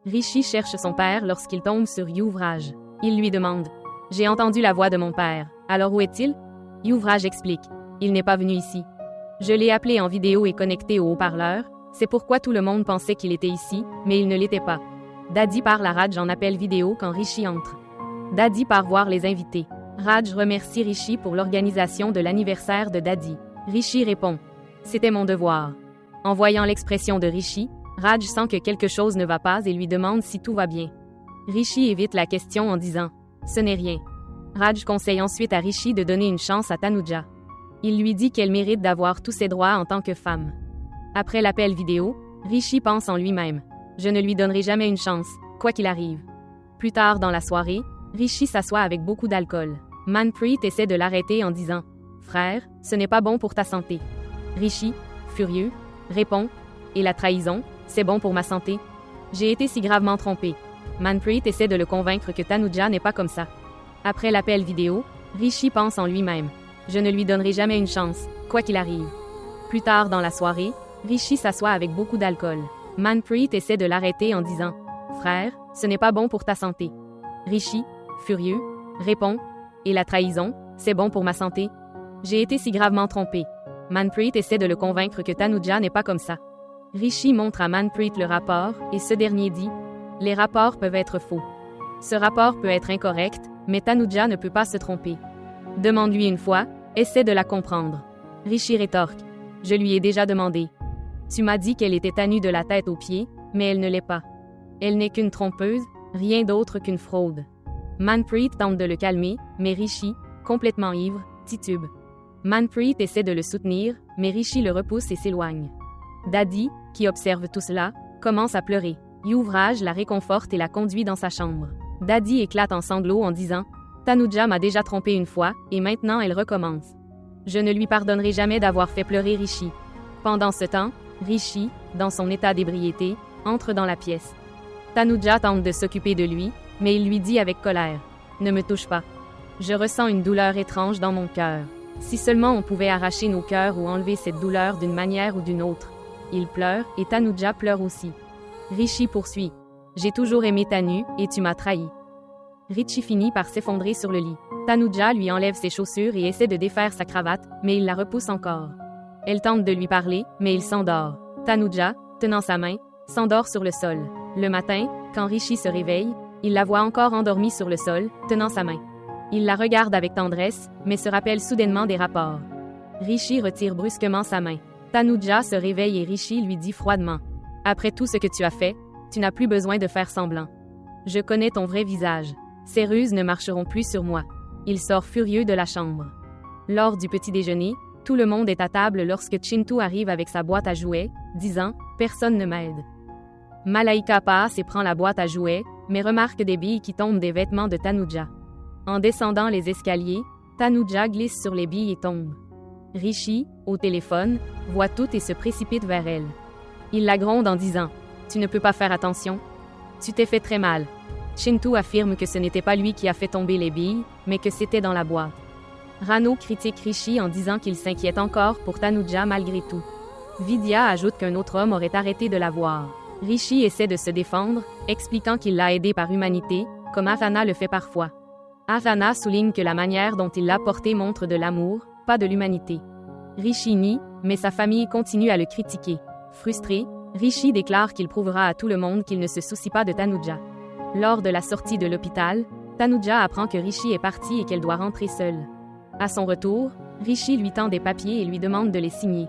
Rishi cherche son père lorsqu'il tombe sur Yuvraj. Il lui demande « J'ai entendu la voix de mon père. Alors où est-il » Yuvraj explique « Il n'est pas venu ici. Je l'ai appelé en vidéo et connecté au haut-parleur. C'est pourquoi tout le monde pensait qu'il était ici, mais il ne l'était pas. » Daddy parle à Raj en appel vidéo quand Rishi entre. Daddy part voir les invités. Raj remercie Rishi pour l'organisation de l'anniversaire de Daddy. Rishi répond « C'était mon devoir. » En voyant l'expression de Rishi, Raj sent que quelque chose ne va pas et lui demande si tout va bien. Rishi évite la question en disant « Ce n'est rien. » Raj conseille ensuite à Rishi de donner une chance à Tanuja. Il lui dit qu'elle mérite d'avoir tous ses droits en tant que femme. Après l'appel vidéo, Rishi pense en lui-même « Je ne lui donnerai jamais une chance, quoi qu'il arrive. » Plus tard dans la soirée, Rishi s'assoit avec beaucoup d'alcool. Manpreet essaie de l'arrêter en disant « Frère, ce n'est pas bon pour ta santé. » Rishi, furieux, répond « Et la trahison, c'est bon pour ma santé. J'ai été si gravement trompé. » Manpreet essaie de le convaincre que Tanuja n'est pas comme ça. Après l'appel vidéo, Rishi pense en lui-même « Je ne lui donnerai jamais une chance, quoi qu'il arrive. » Plus tard dans la soirée, Rishi s'assoit avec beaucoup d'alcool. Manpreet essaie de l'arrêter en disant « Frère, ce n'est pas bon pour ta santé. » Rishi, furieux, répond « Et la trahison, c'est bon pour ma santé. J'ai été si gravement trompé. » Manpreet essaie de le convaincre que Tanuja n'est pas comme ça. Rishi montre à Manpreet le rapport, et ce dernier dit « Les rapports peuvent être faux. Ce rapport peut être incorrect, mais Tanuja ne peut pas se tromper. Demande-lui une fois, essaie de la comprendre. » Rishi rétorque « Je lui ai déjà demandé. Tu m'as dit qu'elle était à nu de la tête aux pieds, mais elle ne l'est pas. Elle n'est qu'une trompeuse, rien d'autre qu'une fraude. » Manpreet tente de le calmer, mais Rishi, complètement ivre, titube. Manpreet essaie de le soutenir, mais Rishi le repousse et s'éloigne. Daddy, qui observe tout cela, commence à pleurer. Yuvraj la réconforte et la conduit dans sa chambre. Daddy éclate en sanglots en disant « Tanuja m'a déjà trompé une fois, et maintenant elle recommence. Je ne lui pardonnerai jamais d'avoir fait pleurer Rishi. » Pendant ce temps, Rishi, dans son état d'ébriété, entre dans la pièce. Tanuja tente de s'occuper de lui, mais il lui dit avec colère « Ne me touche pas. Je ressens une douleur étrange dans mon cœur. Si seulement on pouvait arracher nos cœurs ou enlever cette douleur d'une manière ou d'une autre. » Il pleure, et Tanuja pleure aussi. Rishi poursuit « J'ai toujours aimé Tanu, et tu m'as trahi. » Rishi finit par s'effondrer sur le lit. Tanuja lui enlève ses chaussures et essaie de défaire sa cravate, mais il la repousse encore. Elle tente de lui parler, mais il s'endort. Tanuja, tenant sa main, s'endort sur le sol. Le matin, quand Rishi se réveille, il la voit encore endormie sur le sol, tenant sa main. Il la regarde avec tendresse, mais se rappelle soudainement des rapports. Rishi retire brusquement sa main. Tanuja se réveille et Rishi lui dit froidement « Après tout ce que tu as fait, tu n'as plus besoin de faire semblant. Je connais ton vrai visage. Ces ruses ne marcheront plus sur moi. » Il sort furieux de la chambre. Lors du petit déjeuner, tout le monde est à table lorsque Chintu arrive avec sa boîte à jouets, disant « Personne ne m'aide. » Malaika passe et prend la boîte à jouets, mais remarque des billes qui tombent des vêtements de Tanuja. En descendant les escaliers, Tanuja glisse sur les billes et tombe. Rishi, au téléphone, voit tout et se précipite vers elle. Il la gronde en disant « Tu ne peux pas faire attention. Tu t'es fait très mal. » Chintu affirme que ce n'était pas lui qui a fait tomber les billes, mais que c'était dans la boîte. Rano critique Rishi en disant qu'il s'inquiète encore pour Tanuja malgré tout. Vidya ajoute qu'un autre homme aurait arrêté de la voir. Rishi essaie de se défendre, expliquant qu'il l'a aidé par humanité, comme Avana le fait parfois. Avana souligne que la manière dont il l'a porté montre de l'amour, pas de l'humanité. Rishi nie, mais sa famille continue à le critiquer. Frustré, Rishi déclare qu'il prouvera à tout le monde qu'il ne se soucie pas de Tanuja. Lors de la sortie de l'hôpital, Tanuja apprend que Rishi est parti et qu'elle doit rentrer seule. À son retour, Rishi lui tend des papiers et lui demande de les signer.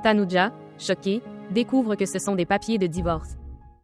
Tanuja, choquée, découvre que ce sont des papiers de divorce.